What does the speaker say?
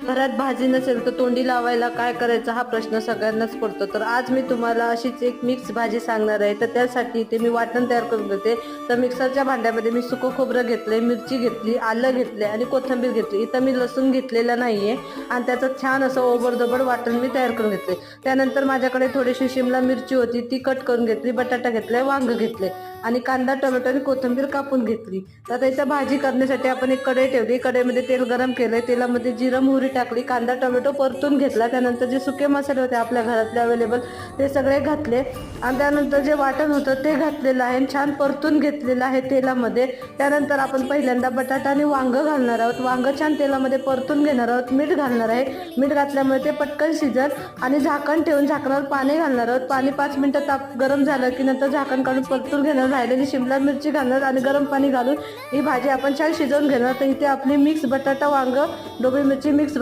घरात भाजी नसेल तर तोंडी लावायला काय करायचं हा प्रश्न सगळ्यांनाच पडतो। तर आज मी तुम्हाला अशीच एक मिक्स भाजी सांगणार आहे। तर त्यासाठी इथे मी वाटण तयार करून घेते। तर मिक्सरच्या भांड्यामध्ये मी सुकं खोबरं घेतलंय, मिरची घेतली, आलं घेतले आणि कोथिंबीर घेतली। इथं मी लसूण घेतलेला नाहीये आणि त्याचं छान असं ओबडधोबड वाटण मी तयार करून घेतले। त्यानंतर माझ्याकडे थोडीशी शिमला मिरची होती ती कट करून घेतली, बटाटा घेतलाय, वांग घेतले आणि कांदा, टोमॅटो आणि कोथिंबीर कापून घेतली। तर इथं भाजी करण्यासाठी आपण एक कढई ठेवली, कढईमध्ये तेल गरम केलंय, तेलामध्ये जिरं मोहरी टाकली, कांदा टोमॅटो परतून घेतला। त्यानंतर जे सुके मसाले होते आपल्या घरातले अवेलेबल ते सगळे घातले आणि त्यानंतर जे वाटण होतं ते घातलेलं आहे, छान परतून घेतलेलं आहे तेलामध्ये। त्यानंतर आपण पहिल्यांदा बटाटा आणि वांग घालणार आहोत, वांग छान तेलामध्ये परतून घेणार आहोत, मीठ घालणार आहे, मीठ घातल्यामुळे ते पटकन शिजल आणि झाकण ठेवून झाकणावर पाणी घालणार आहोत। पाणी 5 मिनिटं गरम झालं की नंतर झाकण काढून परतून घेणार, राहिलेली शिमला मिरची घालणार आणि गरम पाणी घालून ही भाजी आपण छान शिजवून घेणार। तर इथे आपली मिक्स बटाटा वांग ढोबळी मिरची मिक्स